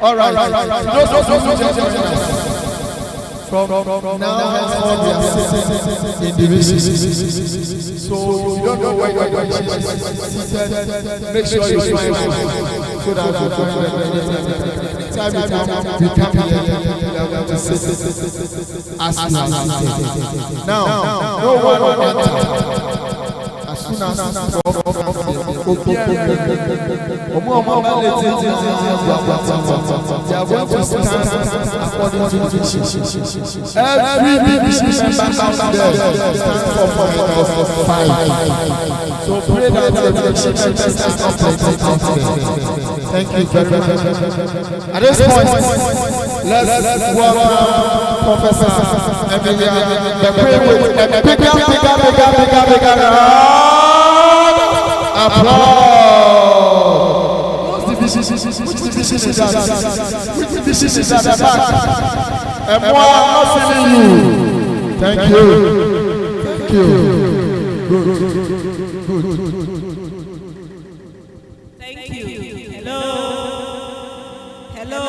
All right. From now henceforth we are sitting in divisions. So you don't know where you are seated. Make sure you find out so that time we come here to sit as you are seated. Now, no one will enter. As soon as they are going to stand according to every division member out there stand for 5. So pray that the division members stand up. Thank you very much. At this point, let's welcome Professor Emilia. The prayer with a bigger applause. Which division is that? Which division is that? And more, I'm not feeling you. Thank you. Thank you. Good. Thank you. Hello.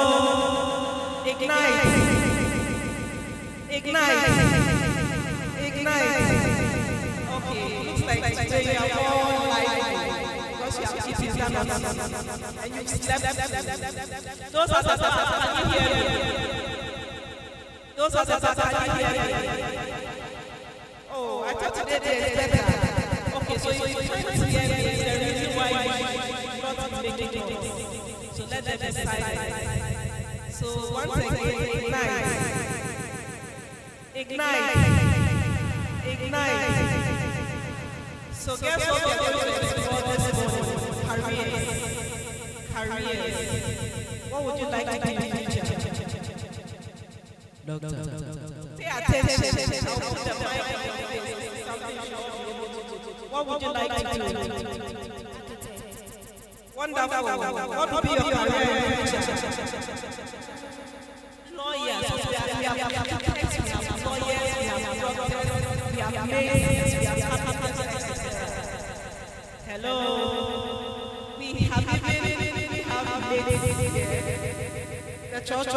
Ignite. Okay, looks like today you are all like because you have eaten and you slept. Those are can you hear me? Those are can you hear me? Oh, I thought today is better. Okay, so you can't hear me. Is the reason why you not making noise. So let them decide. So once again, ignite. So guess what we're going to explore this morning? Careers. What would you like to do in the future? Doctor. Pay attention. I'll put the mic on your face. What would you like to do? Wonderful. What would be your career in the future? Lawyers. We have architects, we have lawyers, we have doctors, we have maids, we have carpenters. Hello. We have maids. The church.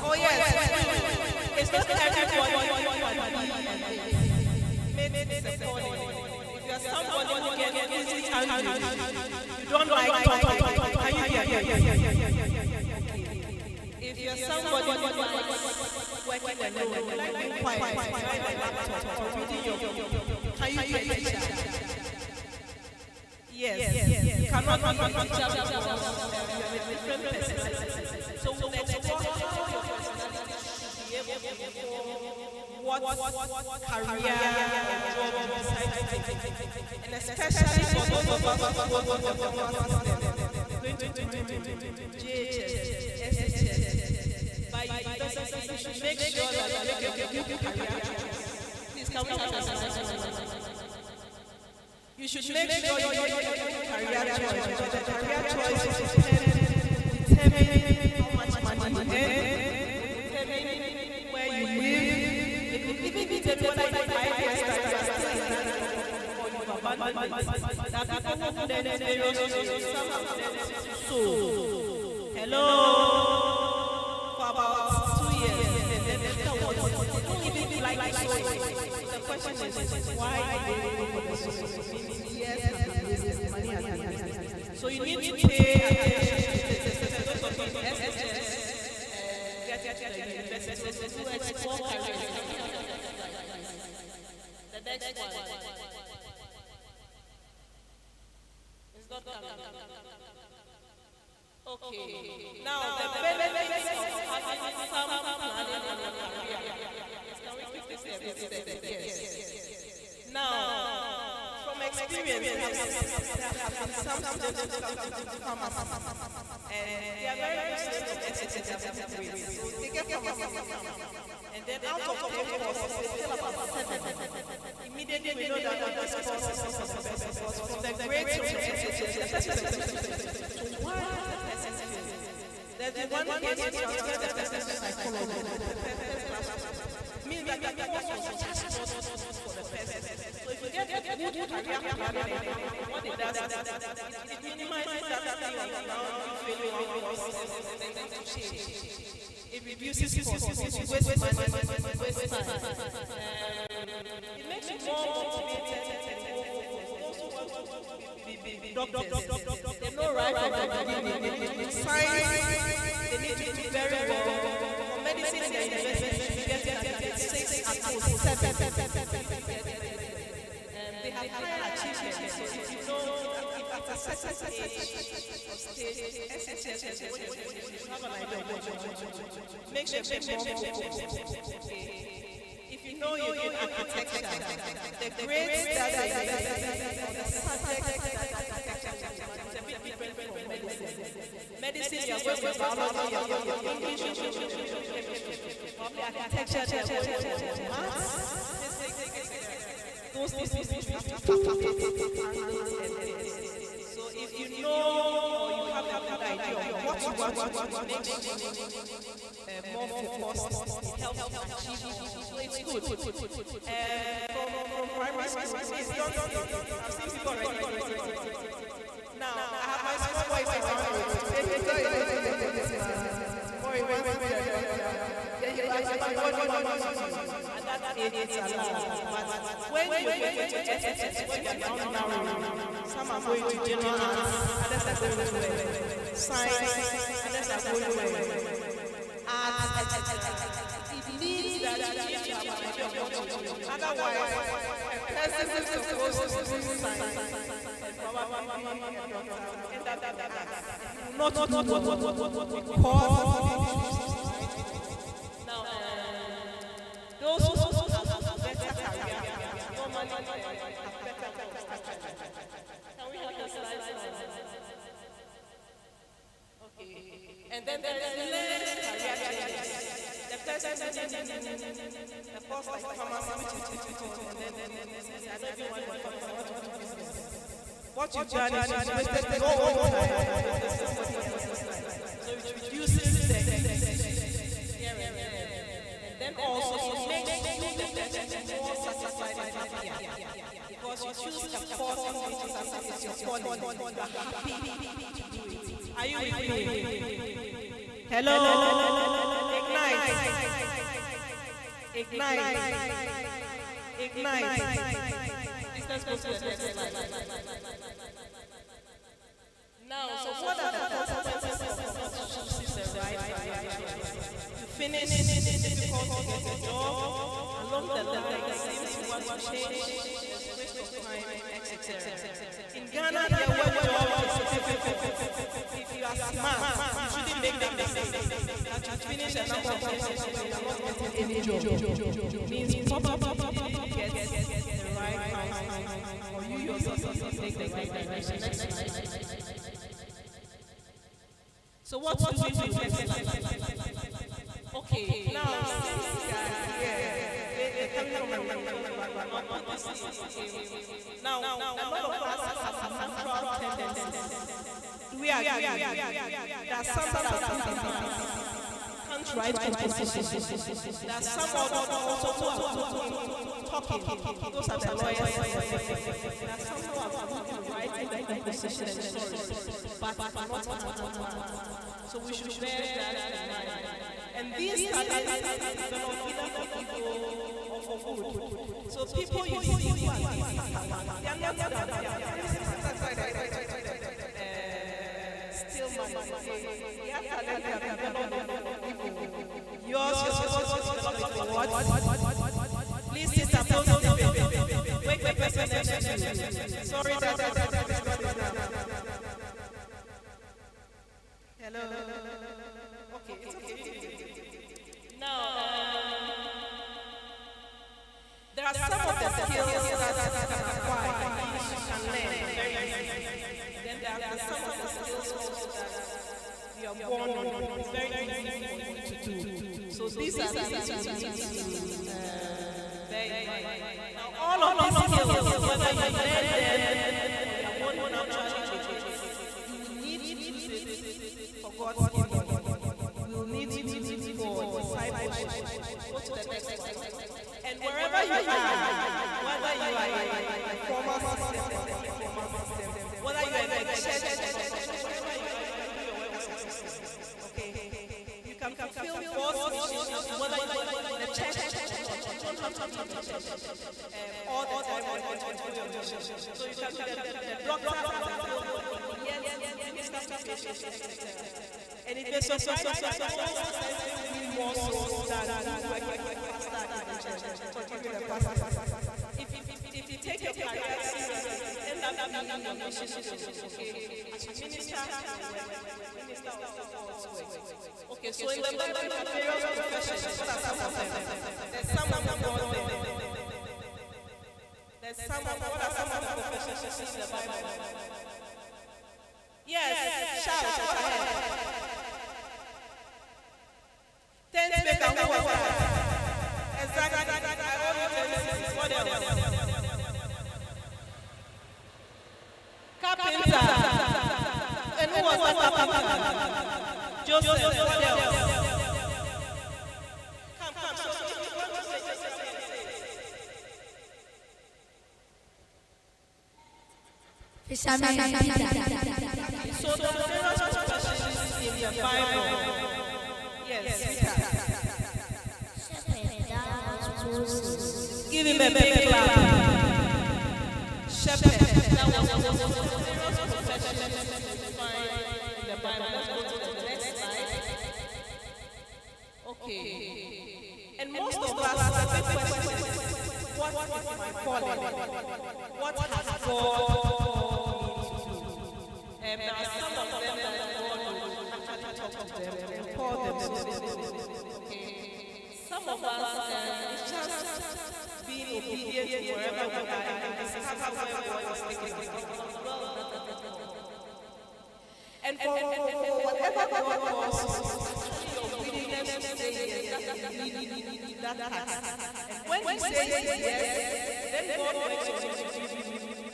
Oh yes. It's not everybody. Maids is a calling. If you are somebody who gets easily angry, you don't like talking. Can you hear? If you're somebody who likes working alone, you like being quiet, behind the laptop, or reading your book, can you be a teacher? Yes. You cannot be a teacher because you're a different person. So we'll explore how your personality should be able to career or job you decide to take. And especially for those of us who work on the formal system, going to JHS, SHS, by university, you should make sure that you make a good career choice. Please, can we have a you should make sure you make a career choice, because the career choice will determine how much money you earn, determine where you live, it will even determine whether you 5 years time you are still in that or you abandon it. There are people who then experience so. Hello? For about 2 years, they don't even like so. The question is, why do they go for the so? So you need to pay attention to the explore careers. The next one is not coming. Okay. Now the benefits of having some planning on your career. Can we quickly say yes? Now, from experience, there have been some students who come to pharmacy, and they are very good. So they get pharmacy, and then out of the course, they still about 7. Immediately we know that this course is the best course. From the grade to the best. So why there's the one case transfer the psychology. Means that the course was just for the person. So if you get a good career planning, what it does is it minimizes that thing of now failing and to change. It reduces costs, it wastes money, it wastes time. It makes you more motivated and doctors. They know right from the beginning. They need to science, they need to do very well. For medicine, they invest, you get 6 7. They have higher achievements. So if you know, if at a certain age or stage, SHS, you have an idea of what you want to do. Make sure if you know you're in architecture, the grades that the subject is a bit different from medicine. Medicine, you're going with biology, you're English, chemistry. Probably architecture, you're going with maths. Those things you have to so if you know or you have a good idea of what you want to make more focused, help achieve, so it's good. From primary school, it's done. I've seen people already. Now, I have my small boys and that it's allowed. But when you get to SHS, when you're now, some are going to general arts, others are going to science, others are going to arts. It means that you teach them. Otherwise, a person is supposed to do science and probably now, those who have better career normally have better career. Can we have the slides? Okay. And then there is the next career changes. The person the course like pharmacy, and then I don't even want to business. What you've done is you've wasted your own time. So it reduces the then also it makes you more satisfied and happier. Because you choose the course which is your calling. You are happy to do it. Are you with me? Hello? Ignite. Let's go to the next slide. Now, so what are the consequences of choosing the right career? You finish difficult to get a job, along the line, it seems you want to change, waste of time, etc. In Ghana, the web job is difficult. If you are smart, you shouldn't make that mistake. finish a number of things and you're not getting any job, means probably you didn't get the right counseling, or you yourself didn't take the right direction. Next slide. So what do we do next slide? Okay, now since they're coming from now a lot of us have natural tendencies. We are there are some that are can't write composition. There are some also who are talking. Those are the lawyers. There are some who are writing composition and stories, but not not. So we should bear that in mind. And these studies develop either for people or for good. So people you see who are they are not still money. Yours is supposed to develop for what? Please sit up. Wake the person next to you. Sorry that. Hello. Okay, it's okay. Now, there are some of the skills that you can acquire, you can learn very easily. Then there are some of the skills also that you are born on. It's very easy for you to do. So these are the things you need to bear in mind. Now, all of these skills, whether you learn them or you are born naturally, you will need to use it for God's kingdom. You will need to use it for discipleship. Go to the next one. And wherever you are, whether you are in a formal system or informal system, whether you are in a church, okay, you can fulfill four missions, whether you are in the church, you don't have to be in the church all the time or to do your mission. So you can be the doctor, and if there's more souls than if you take your career seriously, end up being your mission, okay? As you minister of God's way. Okay, so in the Bible, there are various professions. What are some of them? There's some of them. There's some of what are some of the professions you see in the Bible? Yes, shout, go ahead. Tent maker, who was that? Exactly. I only tell you what else? Carpenter. And who was that carpenter? Joseph. What else? Come. So if you want to say Joseph, Fisherman Peter. So the various professions in the Bible. Yes, Peter. Give him a big clap. Shepherd. That was the various professions you find in the Bible. Let's go to the next slide. Okay. And most of us have a question. What is my calling? What has God called me to do? There are some of them that God will actually talk to them and call them. Okay. Some of us it's just being obedient to wherever we are and discover where God is taking us. And for whatever God calls you, your obedience to say yes, that task. And when you say yes, then God makes you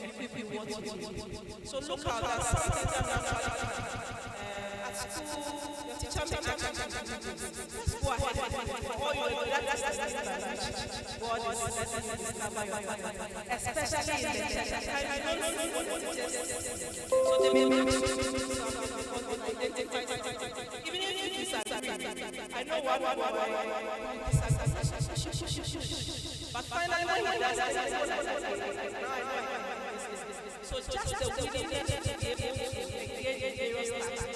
equip you what to do. So look out, there are some things that naturally at school, your teacher may ask you to do. Go ahead. Or you will that's God is letting you discover your talent. Especially in the church. I don't know what it is. So they may make you identify. Even if you disagree, I know what but finally when he does that, so just the willingness to be able to engage in various tasks.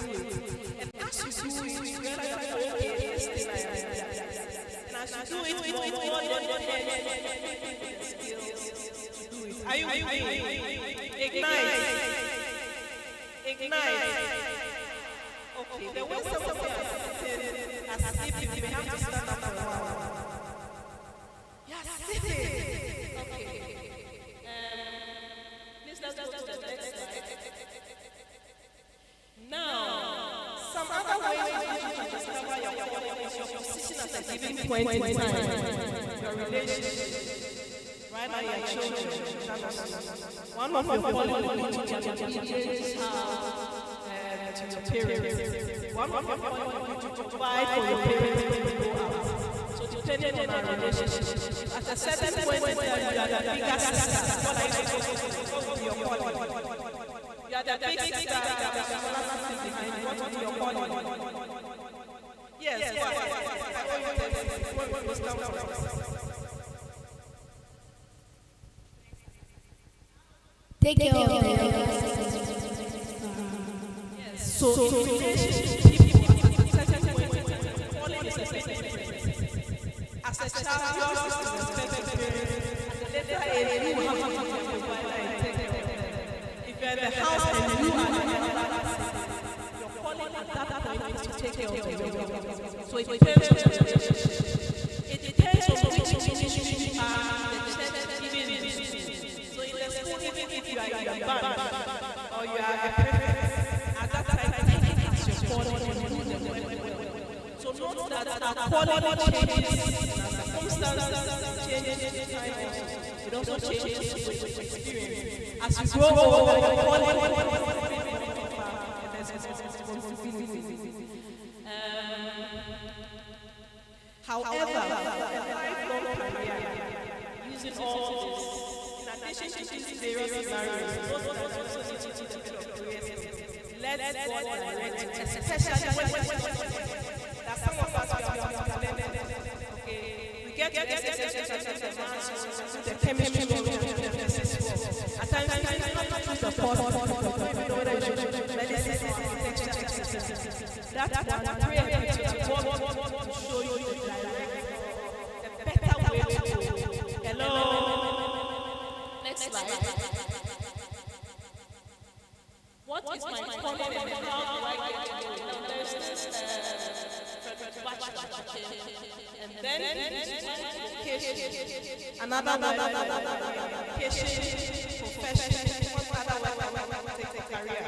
And as you do it, you realize that okay, this thing I am. And as you do it with more than one skills to do it. Are you Ignite. Okay, the way some of you are sitting as if you may have to stand up for a while. Yeah, sitting. Okay. Please let's go to the next slide. Now, some other ways to discover your calling is your position at a given point in time. Your relationship. Right now, your children. One of your calling is to be obedient to your parents. One of your calling is to provide for your parents when you go out. So depending on our relationship, at a certain point in time, you are the bigger sister. What are you supposed to do? What will be your calling? You are the big sister. What will be your calling? Yes, Take care of them. So relationship people at a certain point in time, calling is a certain as a child, yours is to respect your parents. At a later age, you have to be a provider and take care of them. If you're in the house and you are the elder, your calling at that point is to take care of them. So it depends on the relationship. It depends on which relationship you are in the church, even in the school. So in the school, even if you are in the band or you are a prefect, at that time, take it as your calling and do the work. So note that our calling changes, circumstances changes, time it also changes with experience. As you grow older, your calling however, a lifelong career using all this, in addition to these various scenarios, those also need to develop career skills. Let God direct you, especially when that some of us are learning. Okay, we get to the chemistry of the physics. At times, we have to choose the course whether you should medicine or architecture. That prayer to God to show you the better way to go. Hello. Next slide. What is my calling and how do I get to do it? There's this and then vocation, another vocation, profession, what other way to take the career.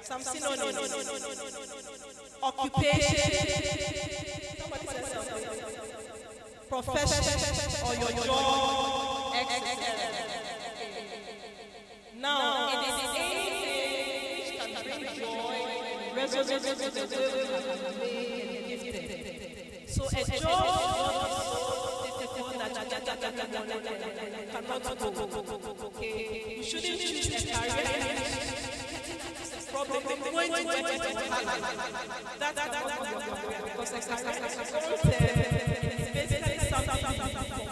Some synonyms. Occupation, somebody says something. Profession or your job, etc. Now, it is anything which can bring joy, resonance with the will you have made and gifted. So a job is difficult that cannot go. Okay, you shouldn't choose a career. Problem going to because it's basically something for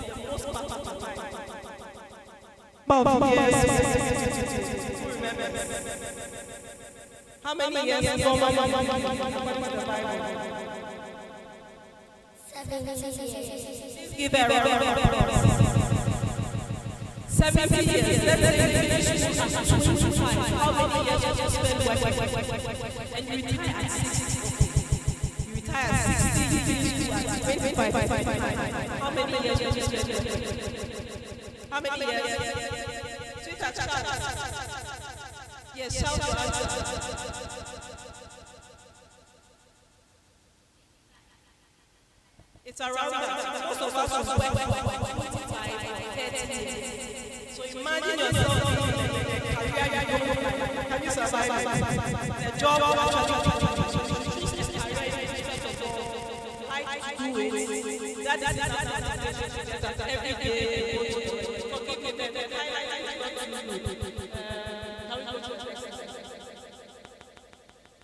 the most part of the time. How many years ago the Bible? 70 years. Give a round of applause. 70 years. Let's finish at 25. How many years did you spend working? And you retire at 60. You retire at 60. At 25. How many years did you spend? How many years? Twitter chat. Yes, shout your answer. It's around that. Most of us will work 25, 30 years. So imagine yourself in a career. Can you survive the job? I do it. That every day.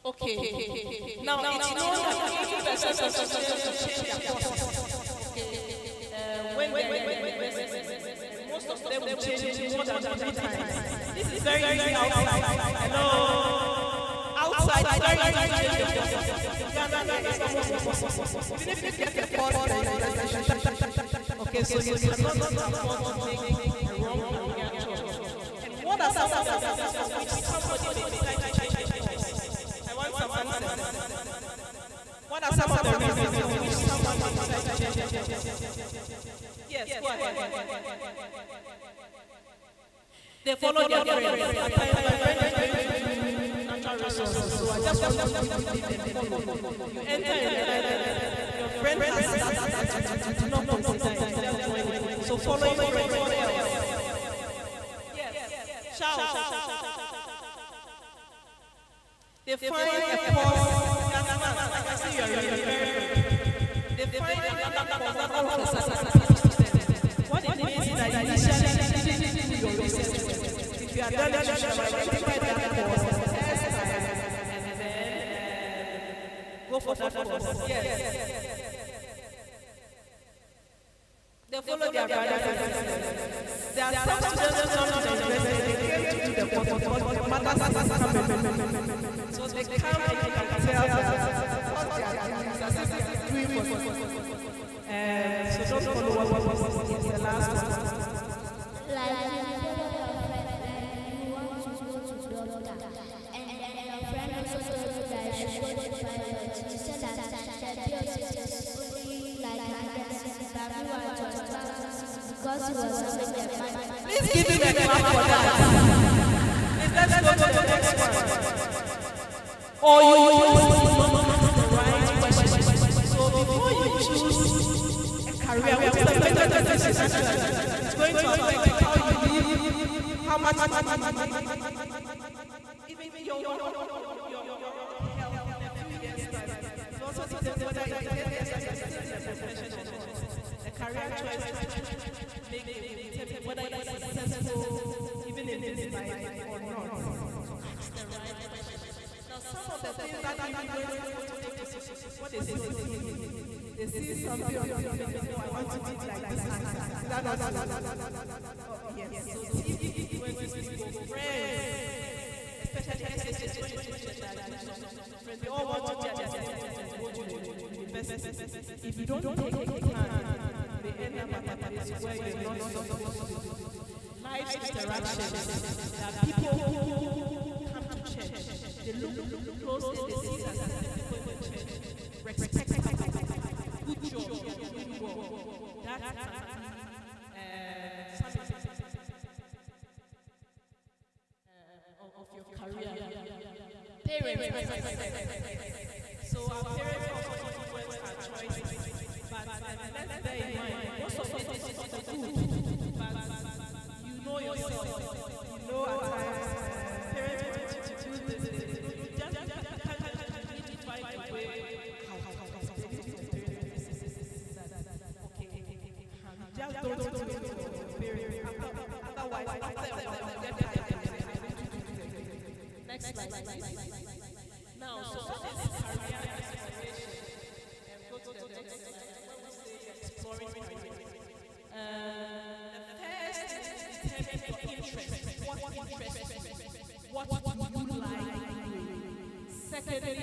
Okay. Now it's known that 80% of students change their courses. When most of them will change it more than 3 times. This is very easy outside. Hello. Outside, it's very easy to change your courses. Even if you get the course, okay, so you cannot afford to take a wrong career choice. And what are some of the reasons which somebody may decide to change their course? I want some answers. What are some of the reasons for which someone might decide to change their gender? Yes, go ahead. They follow their friends. My friend is going to natural resources, so I just want you to leave them follow. You enter in your friend has that do not consider it, just join it. So follow your friend. What else? Yes. Shout. They find a cause. I can see you are very good. They find another cause that all of a sudden what it means is that initially didn't do your research. If you are done, you should identify that cause and then go for that cause. Yes. They follow their brothers and sisters. There are some students who come to the university, they came to do the course, but matters has come. So they come and you can tell what they are doing for. So don't follow what was the last one. Like you follow your friend and you want to go to doctor, and your friend also told you that you should go to pilot. You said that yours is only like that you are just because you were serving their mind. Please give me the clap for that. Let's go to the next one. Or you choose the right question. So before you choose a career, which is the better decision, it's going to affect how you live, how much even your health in a few years' time. It also tells you whether you get a career choice, whether you are successful even in this life or not. Some of the things that are going to take decisions, what they see something on the video, I want to do like this answer. Yes. So if you went to speak for friends, especially friends, they all want to do their best. If you don't take the time, they end up at a place where you're not supposed to. Life's interactions, there are people who come to church. They look closely, they see that people in church respect good job, good work. That's of your career. Parents. So our parents also influence our choices. But let's bear in mind, most of it is for the good. But you know yourself. You know at times parents want you to do this. Just don't do it. Otherwise, next slide. Now, so what is career exploration? Go to the next slide. When we say exploring career, the first is determine your interest. What interests you? What you like? Secondly,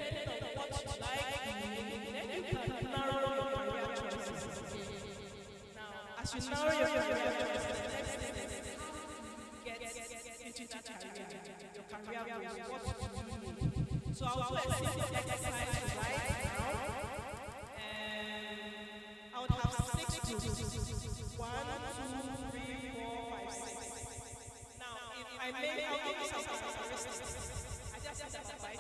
depending on what you like, then you can narrow your career choices. As you narrow your career choices, the next thing is get into your career goals, what you need. So I'll do a simple exercise right now. I would have 6 groups. 1, 2, 3, 4, 5, 6. Now, if I may, I'll give you some characteristics. I just said that 5.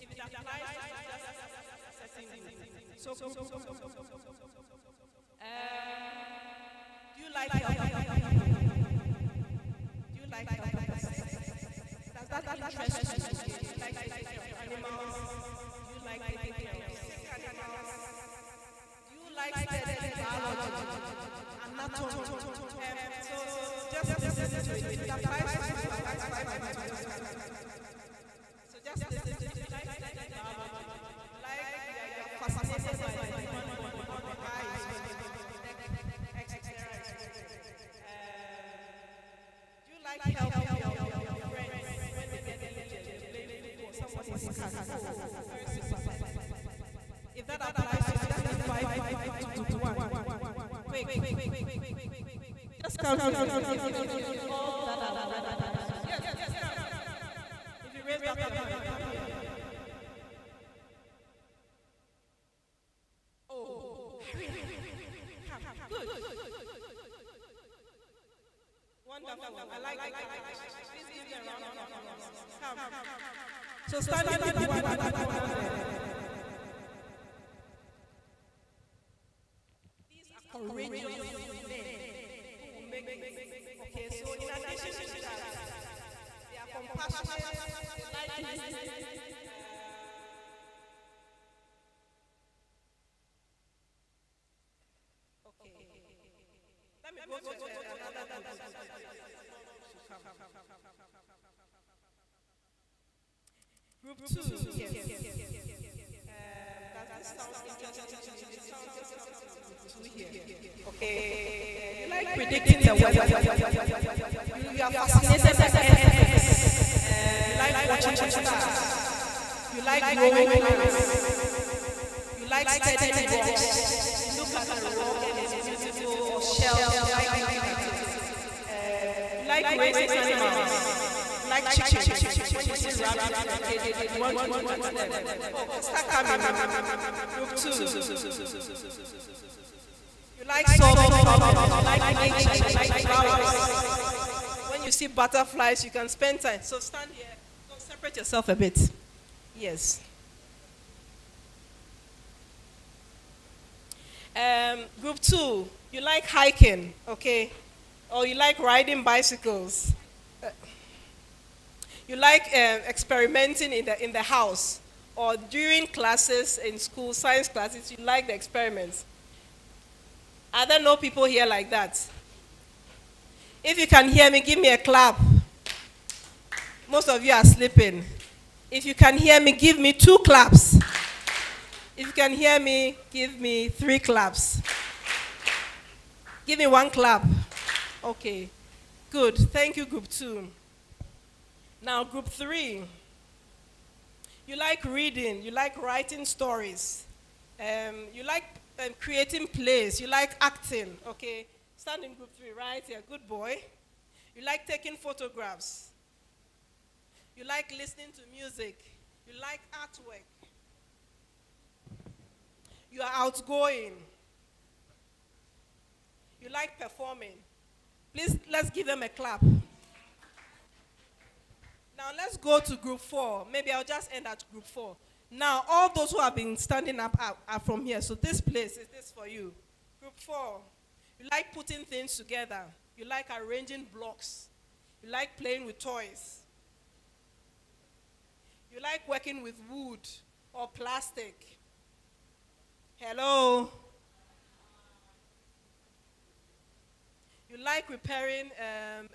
If it applies, just certain things. So, do you like health? Do you like health? Does that interest you? Do you like animals? Do you like taking care of sick animals? Do you like studying biology, anatomy? So just listen to it. It applies to 5. So just listen to it. Like studying biology. Like you're fascinated by the human body, how the eye is etc. Do you like helping your friends when they get diligent, they play football, somebody's cat? If that applies to 5 to 1. Quick. Just count. Yes. Wonderful. I like it. Please give them a round of applause. Come. So stand in the These are courageous men who will make it. Okay, so in addition to that, they are compassionate, they like listening. Okay. Let me go to another group 2. Yes. That sounds interesting. Okay. You like predicting the weather. You are fascinated by ethics. You like watching stars. You like growing plants. You like studying books. Look at the rock and its beautiful shell. You like raising animals. Like chicken. When you see rabbit, they want them. Oh, start coming. Group 2. You like solving problems. You like nature. You like flowers. When you see butterflies, you can spend time. So stand here. Go separate yourself a bit. Yes. Group 2. You like hiking, okay? Or you like riding bicycles. You like experimenting in the house, or during classes in school, science classes, you like the experiments. Are there no people here like that? If you can hear me, give me a clap. Most of you are sleeping. If you can hear me, give me 2 claps. If you can hear me, give me 3 claps. Give me 1 clap. Okay, good. Thank you, group 2. Now, group 3, you like reading, you like writing stories, you like creating plays, you like acting, okay? Stand in group 3, right here, good boy. You like taking photographs. You like listening to music. You like artwork. You are outgoing. You like performing. Please, let's give them a clap. Now let's go to group 4. Maybe I'll just end at group 4. Now, all those who have been standing up are from here. So this place is this for you. Group 4. You like putting things together. You like arranging blocks. You like playing with toys. You like working with wood or plastic. Hello? You like repairing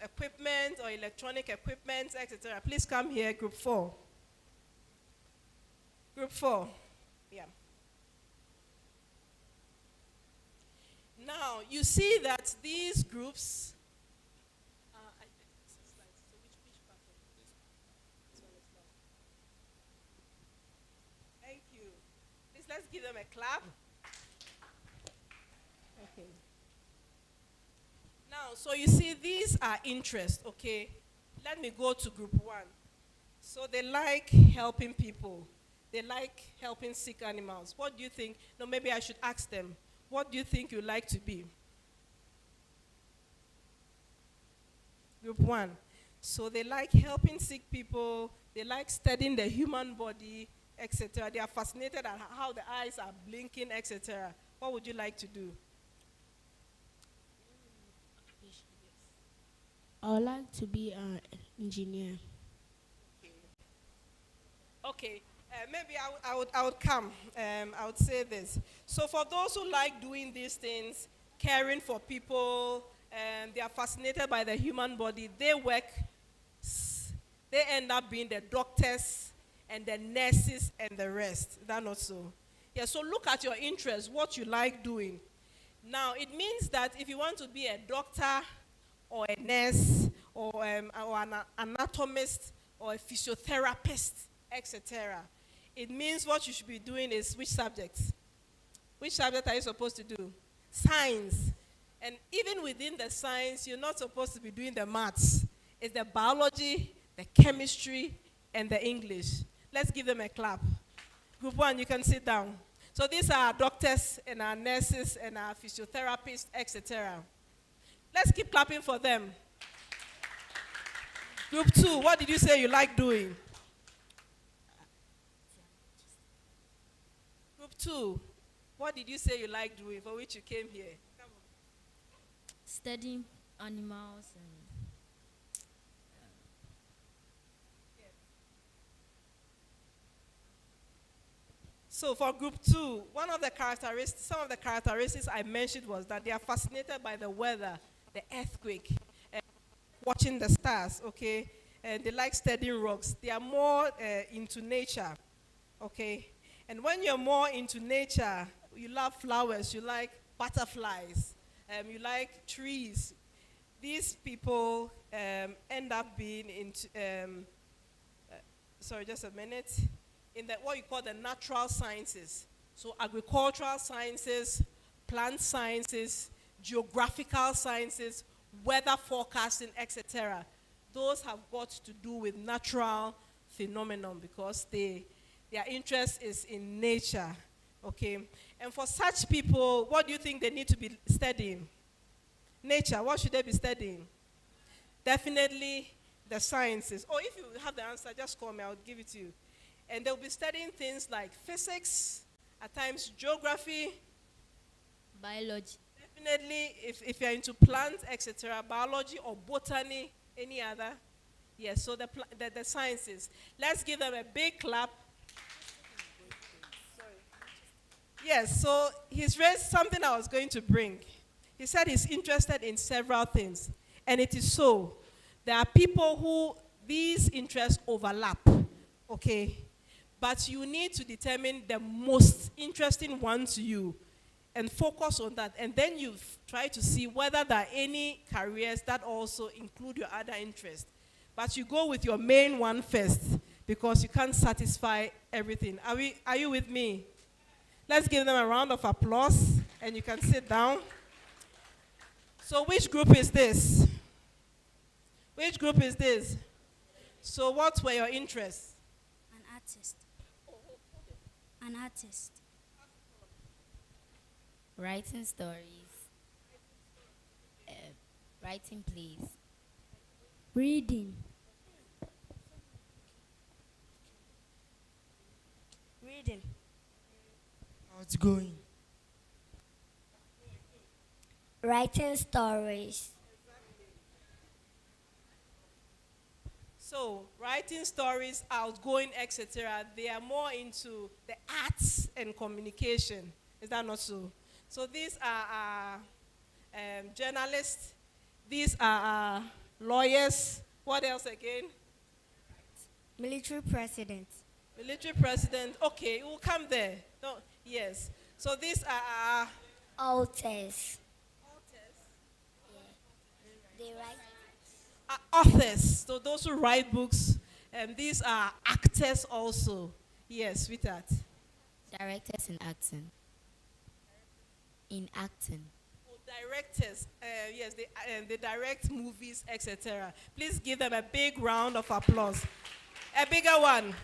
equipment or electronic equipment, etc. Please come here, group 4. Group 4. Yeah. Now, you see that these groups. Thank you. Please, let's give them a clap. Okay. Now, so you see, these are interests, okay? Let me go to group 1. So they like helping people. They like helping sick animals. What do you think? No, maybe I should ask them. What do you think you like to be? Group 1. So they like helping sick people. They like studying the human body, etc. They are fascinated at how the eyes are blinking, etc. What would you like to do? I would like to be an engineer. Okay. Maybe I would come. I would say this. So for those who like doing these things, caring for people, they are fascinated by the human body, they end up being the doctors and the nurses and the rest. Is that not so? Yeah, so look at your interests, what you like doing. Now, it means that if you want to be a doctor or a nurse or an anatomist or a physiotherapist, etc., it means what you should be doing is which subject? Which subject are you supposed to do? Science. And even within the science, you're not supposed to be doing the maths. It's the biology, the chemistry, and the English. Let's give them a clap. Group 1, you can sit down. So these are our doctors and our nurses and our physiotherapists, etc. Let's keep clapping for them. Group 2, what did you say you like doing? Group 2, what did you say you like doing for which you came here? Come on. Studying animals and So for group 2, some of the characteristics I mentioned was that they are fascinated by the weather, the earthquake, watching the stars, okay? And they like studying rocks. They are more into nature, okay? And when you're more into nature, you love flowers, you like butterflies, you like trees. These people end up being into, sorry, just a minute, in what you call the natural sciences. So agricultural sciences, plant sciences, geographical sciences, weather forecasting, etc. Those have got to do with natural phenomenon because their interest is in nature, okay? And for such people, what do you think they need to be studying? Nature, what should they be studying? Definitely the sciences. Or if you have the answer, just call me, I'll give it to you. And they'll be studying things like physics, at times geography, biology. Definitely, if you're into plants, etc., biology or botany, any other. Yes, so the sciences. Let's give them a big clap. Yes, so he's raised something I was going to bring. He said he's interested in several things. And it is so. There are people who these interests overlap, okay? But you need to determine the most interesting one to you and focus on that. And then you try to see whether there are any careers that also include your other interests. But you go with your main one first because you can't satisfy everything. Are you with me? Let's give them a round of applause and you can sit down. So which group is this? Which group is this? So what were your interests? An artist. An artist. Writing stories, writing plays, Reading. Reading. Outgoing. Writing stories. So, writing stories, outgoing, etc., they are more into the arts and communication. Is that not so? So, these are journalists, these are lawyers. What else again? Military president. Military president. Okay, we'll come there. No, yes. So, these are Authors. They write. authors. So, those who write books. And these are actors also. Yes, sweetheart. directors in acting. In acting. Directors, yes, they direct movies, etc. Please give them a big round of applause. A bigger one.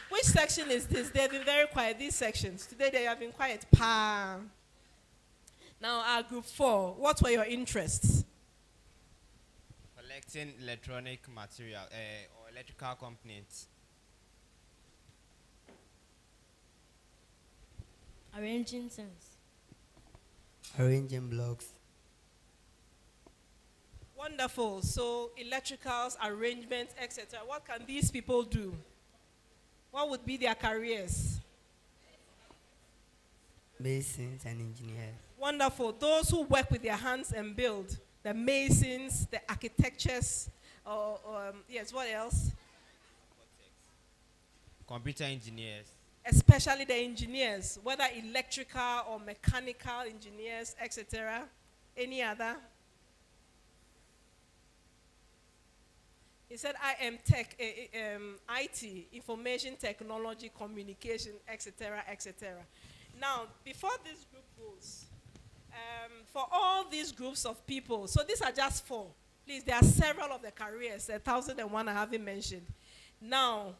Which section is this? They've been very quiet, these sections. Today they have been quiet. Pa. Now, our group 4, what were your interests? Collecting electronic material or electrical components. Arranging things. Arranging blocks. Wonderful. So, electricals, arrangements, etc. What can these people do? What would be their careers? Masons and engineers. Wonderful. Those who work with their hands and build. The masons, the architectures, yes, what else? Computer engineers. Especially the engineers, whether electrical or mechanical engineers, etc. Any other? He said, I am tech, IT, information technology, communication, etc., etc. Now, before this group goes, for all these groups of people, so these are just 4. Please, there are several of the careers, 1,001 I haven't mentioned. Now,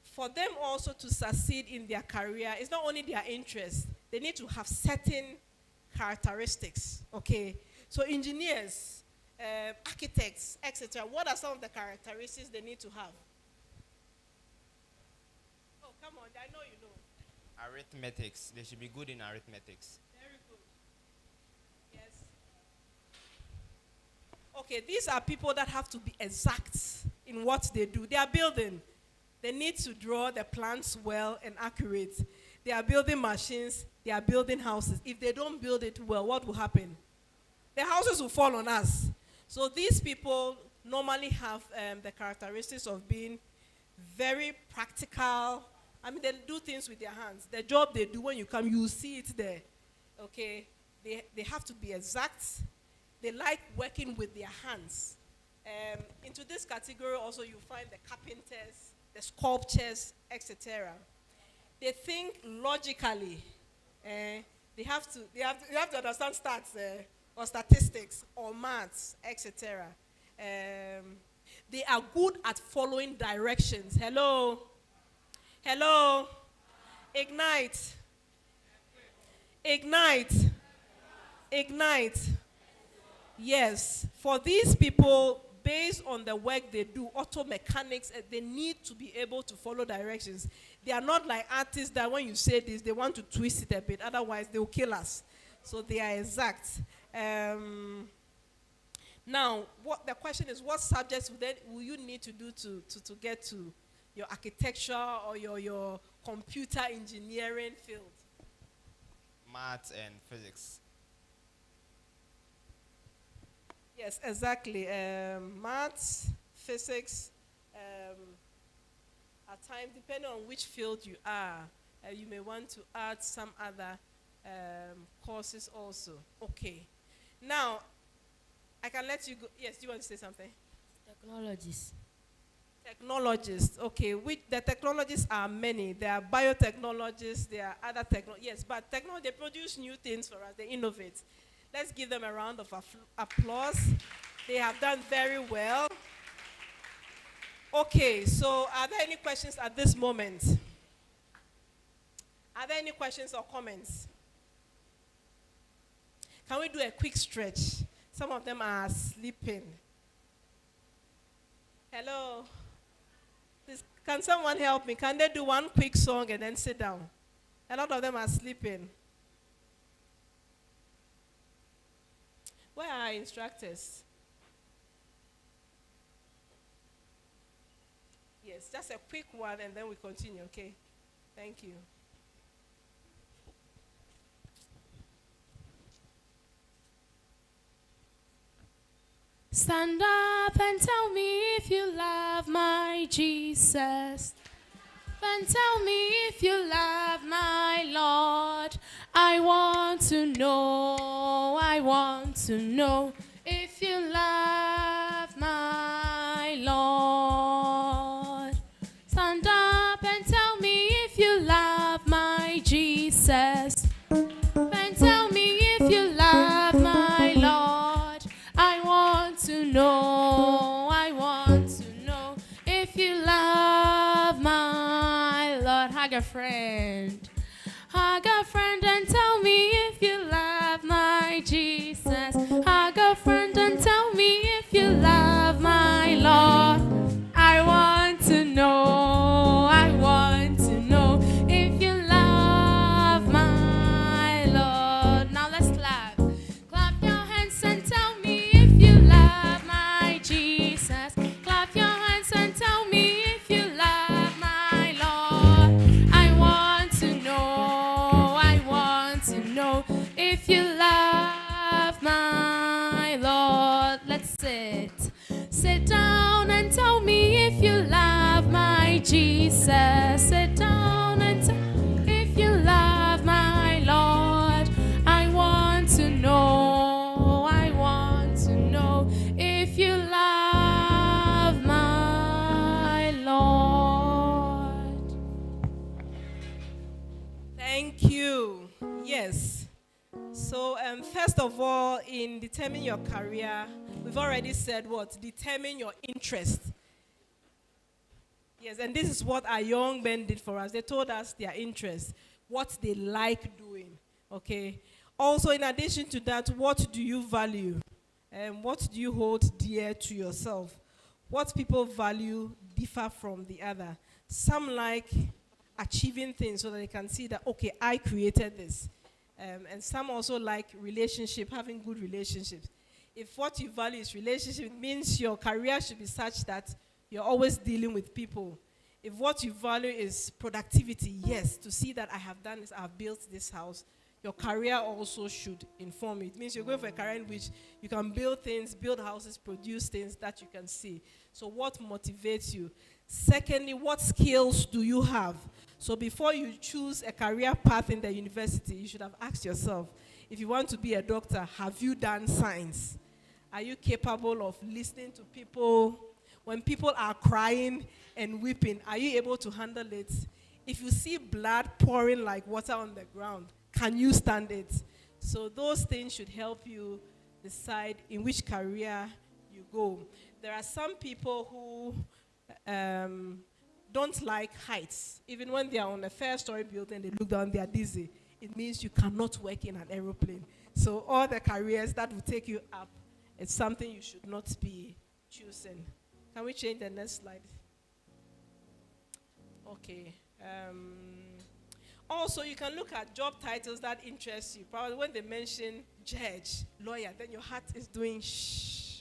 for them also to succeed in their career, it's not only their interest, they need to have certain characteristics, okay? So engineers, architects, etc. What are some of the characteristics they need to have? Oh, come on, I know you know. Arithmetics. They should be good in arithmetics. Very good. Yes. Okay, these are people that have to be exact in what they do. They are building. They need to draw the plans well and accurate. They are building machines. They are building houses. If they don't build it well, what will happen? The houses will fall on us. So these people normally have the characteristics of being very practical. I mean, they do things with their hands. The job they do, when you come, you see it there. Okay? They have to be exact. They like working with their hands. Into this category also you find the carpenters, the sculptors, etc. They think logically. They have to understand stats or statistics or maths, etc. They are good at following directions. Hello? Hello? Ignite. Ignite. Ignite. Yes. For these people, based on the work they do, auto mechanics, they need to be able to follow directions. They are not like artists that when you say this, they want to twist it a bit. Otherwise, they will kill us. So they are exact. Now, the question is, what subjects will you need to do to get to your architecture or your computer engineering field? Maths and physics. Yes, exactly. Maths, physics, at times, depending on which field you are, you may want to add some other courses also. Okay. Now, I can let you go. Yes, do you want to say something? Technologies. Technologists. Okay. The technologies are many. There are biotechnologists. There are other technologies. Yes, but technology, they produce new things for us. They innovate. Let's give them a round of applause. They have done very well. Okay, so are there any questions at this moment? Are there any questions or comments? Can we do a quick stretch? Some of them are sleeping. Hello? Can someone help me? Can they do one quick song and then sit down? A lot of them are sleeping. Where are our instructors? Yes, just a quick one and then we continue, okay? Thank you. Stand up and tell me if you love my Jesus. And tell me if you love my Lord. I want to know if you love my Lord. Stand up and tell me if you love my Jesus. And tell me if you love my Lord. I want to know if you love my Lord. Hug a friend. Hug a friend and tell me if you love my Jesus. Hug a friend and tell me if you love my Lord. I want to know if you love my Lord. Now let's clap. Clap your hands and tell me if you love my Jesus. Clap your hands and tell me if you love my Lord. I want to know if you love my Lord. Let's sit down and tell me if you love my Jesus. Sit down and tell me if you love my Lord. I want to know if you love my Lord. Thank you. Yes. So first of all, in determining your career, we've already said what? Determine your interest. Yes, and this is what our young men did for us. They told us their interest, what they like doing. Okay. Also, in addition to that, what do you value? What do you hold dear to yourself? What people value differ from the other. Some like achieving things so that they can see that, okay, I created this. And some also like relationship, having good relationships. If what you value is relationship, it means your career should be such that you're always dealing with people. If what you value is productivity, yes, to see that I have done this, I have built this house, your career also should inform you. It means you're going for a career in which you can build things, build houses, produce things that you can see. So what motivates you? Secondly, what skills do you have? So before you choose a career path in the university, you should have asked yourself, if you want to be a doctor, have you done science? Are you capable of listening to people? When people are crying and weeping, are you able to handle it? If you see blood pouring like water on the ground, can you stand it? So those things should help you decide in which career you go. There are some people who don't like heights. Even when they are on a first-story building, they look down, they are dizzy. It means you cannot work in an aeroplane. So all the careers that will take you up, it's something you should not be choosing. Can we change the next slide? Okay. Also, you can look at job titles that interest you. Probably when they mention judge, lawyer, then your heart is doing shh.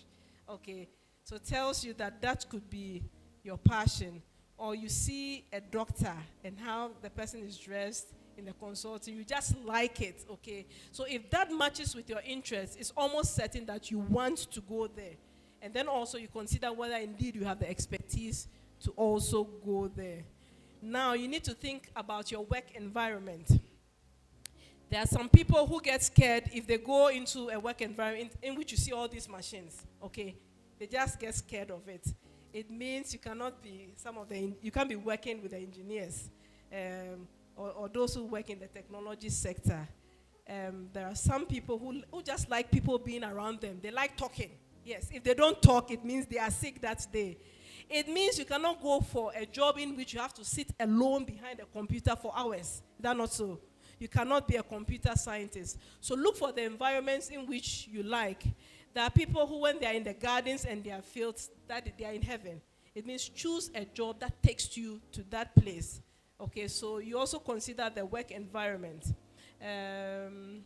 Okay. So it tells you that that could be your passion. Or you see a doctor and how the person is dressed in the consulting, you just like it, okay? So if that matches with your interest, it's almost certain that you want to go there. And then also you consider whether indeed you have the expertise to also go there. Now you need to think about your work environment. There are some people who get scared if they go into a work environment in which you see all these machines, okay? They just get scared of it. It means you cannot be you can't be working with the engineers or those who work in the technology sector. There are some people who just like people being around them. They like talking. Yes, if they don't talk, it means they are sick that day. It means you cannot go for a job in which you have to sit alone behind a computer for hours. Is that not so? You cannot be a computer scientist. So look for the environments in which you like. There are people who, when they are in the gardens and their fields, that they are in heaven. It means choose a job that takes you to that place. Okay, so you also consider the work environment. And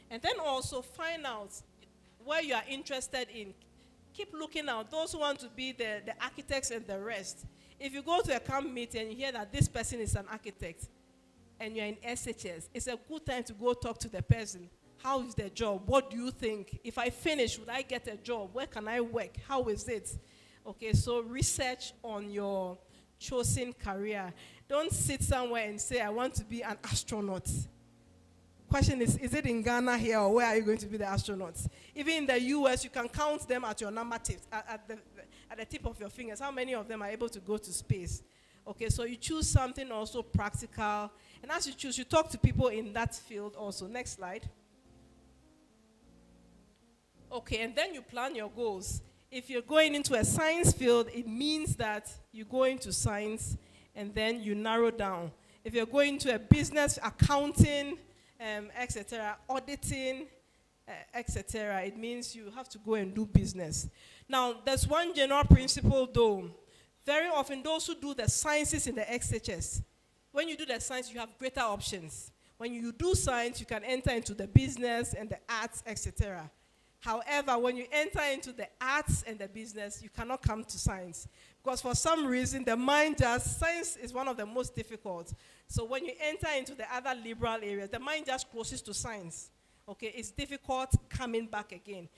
then also find out where you are interested in. Keep looking out. Those who want to be the architects and the rest. If you go to a camp meeting and you hear that this person is an architect and you're in SHS, it's a good time to go talk to the person. How is the job? What do you think? If I finish, would I get a job? Where can I work? How is it? Okay, so research on your chosen career. Don't sit somewhere and say, I want to be an astronaut. Question is it in Ghana here or where are you going to be the astronauts? Even in the US, you can count them at your number tips, at the tip of your fingers. How many of them are able to go to space? Okay, so you choose something also practical. And as you choose, you talk to people in that field also. Next slide. Okay, and then you plan your goals. If you're going into a science field, it means that you go into science and then you narrow down. If you're going into a business, accounting, etc., auditing, etc., it means you have to go and do business. Now, there's one general principle though. Very often, those who do the sciences in the XHS, when you do the science, you have greater options. When you do science, you can enter into the business and the arts, etc. However, when you enter into the arts and the business, you cannot come to science. Because for some reason, the mind science is one of the most difficult. So when you enter into the other liberal areas, the mind just closes to science. Okay, it's difficult coming back again.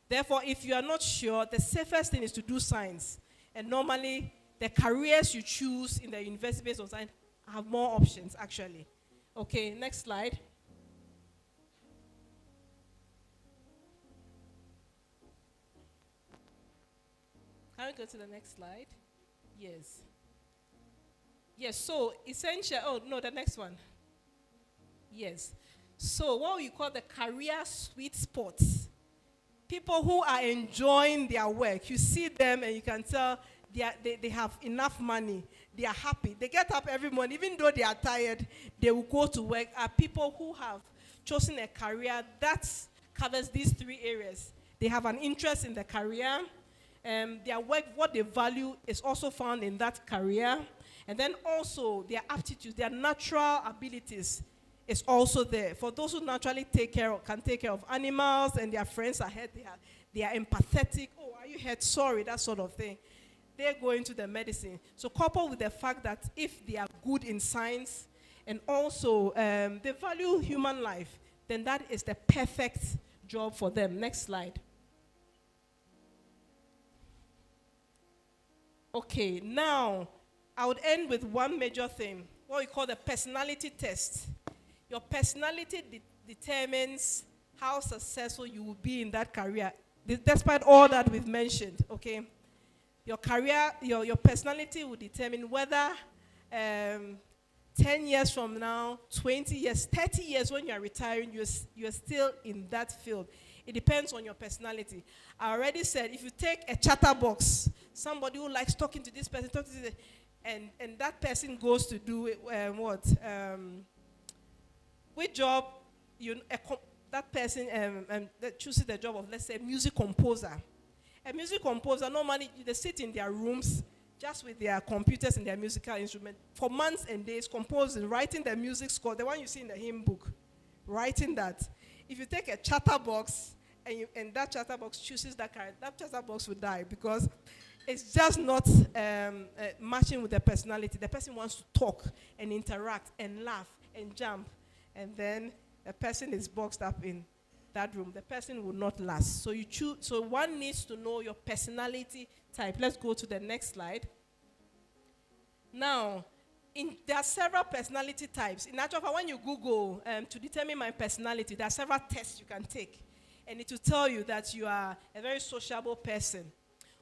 Therefore, if you are not sure, the safest thing is to do science. And normally, the careers you choose in the university based on science have more options, actually. Okay, next slide. Can we go to the next slide? Yes. Yes, so essential, oh no, the next one. Yes. So what we call the career sweet spots. People who are enjoying their work. You see them and you can tell they have enough money. They are happy. They get up every morning. Even though they are tired, they will go to work. Are people who have chosen a career that covers these three areas. They have an interest in the career. Their work, what they value, is also found in that career. And then also their aptitudes, their natural abilities is also there. For those who naturally can take care of animals and their friends are hurt, they are empathetic. Oh, are you hurt? Sorry, that sort of thing. They're going to the medicine. So coupled with the fact that if they are good in science and also they value human life, then that is the perfect job for them. Next slide. Okay, now I would end with one major thing, what we call the personality test. Your personality determines how successful you will be in that career, despite all that we've mentioned, okay? Your career, your personality will determine whether 10 years from now, 20 years, 30 years when you are retiring, you're still in that field. It depends on your personality. I already said, if you take a chatterbox, somebody who likes talking to this person, and that person goes to do which job that person that chooses the job of, let's say, music composer. A music composer, normally they sit in their rooms just with their computers and their musical instrument for months and days, composing, writing the music score, the one you see in the hymn book, writing that. If you take a chatterbox and that chatterbox chooses that character, that chatterbox will die because it's just not matching with the personality. The person wants to talk and interact and laugh and jump, and then the person is boxed up in that room. The person will not last. So you choose. So one needs to know your personality type. Let's go to the next slide. Now, there are several personality types. In actual fact, when you Google to determine my personality, there are several tests you can take, and it will tell you that you are a very sociable person,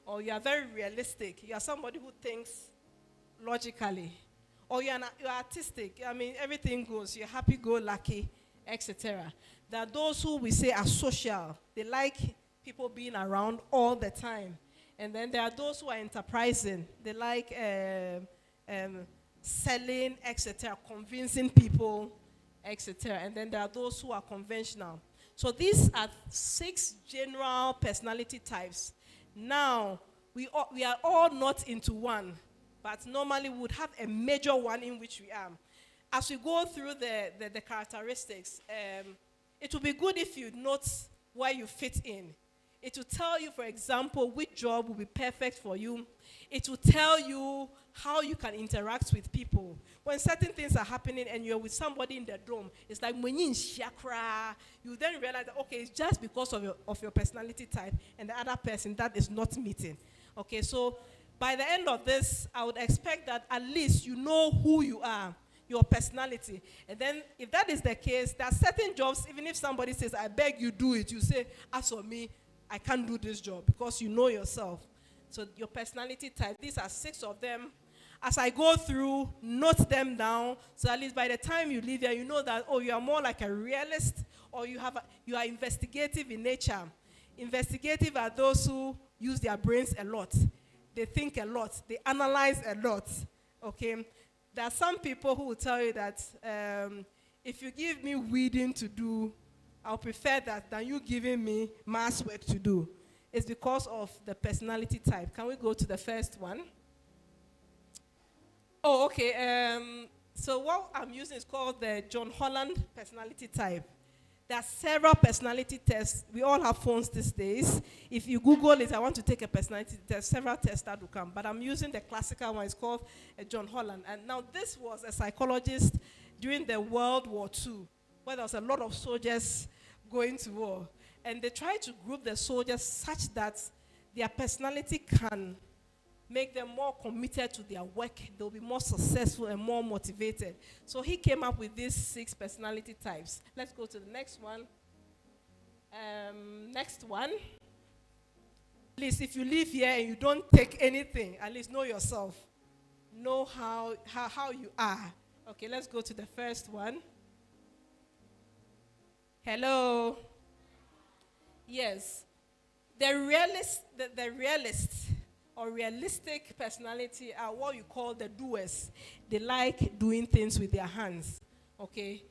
or you are very realistic. You are somebody who thinks logically, or you're artistic. I mean, everything goes. You're happy-go-lucky, etc. There are those who we say are social. They like people being around all the time. And then there are those who are enterprising. They like selling, etc., convincing people, etc. And then there are those who are conventional. So these are 6 general personality types. Now, we are all not into one, but normally we would have a major one in which we are. As we go through the characteristics, it will be good if you note where you fit in. It will tell you, for example, which job will be perfect for you. It will tell you how you can interact with people. When certain things are happening and you're with somebody in the dorm, it's like when you're in chakra, you then realize that, okay, it's just because of your personality type and the other person that is not meeting. Okay, so by the end of this, I would expect that at least you know who you are, your personality. And then if that is the case, there are certain jobs, even if somebody says, I beg you do it, you say, as for me, I can't do this job, because you know yourself. So your personality type, these are 6 of them. As I go through, note them down, so at least by the time you leave here, you know that, oh, you are more like a realist, or you are investigative in nature. Investigative are those who use their brains a lot. They think a lot. They analyze a lot. Okay? There are some people who will tell you that if you give me weeding to do, I'll prefer that than you giving me mass work to do. It's because of the personality type. Can we go to the first one? Oh, okay. So what I'm using is called the John Holland personality type. There are several personality tests. We all have phones these days. If you Google it, I want to take a personality test, several tests that will come. But I'm using the classical one. It's called John Holland. And now this was a psychologist during the World War II, where there was a lot of soldiers going to war. And they tried to group the soldiers such that their personality can make them more committed to their work. They'll be more successful and more motivated. So he came up with these 6 personality types. Let's go to the next one. Next one. At least if you live here and you don't take anything, at least know yourself. Know how you are. Okay, let's go to the first one. Hello. Yes. The realist or realistic personality are what you call the doers. They like doing things with their hands. Okay.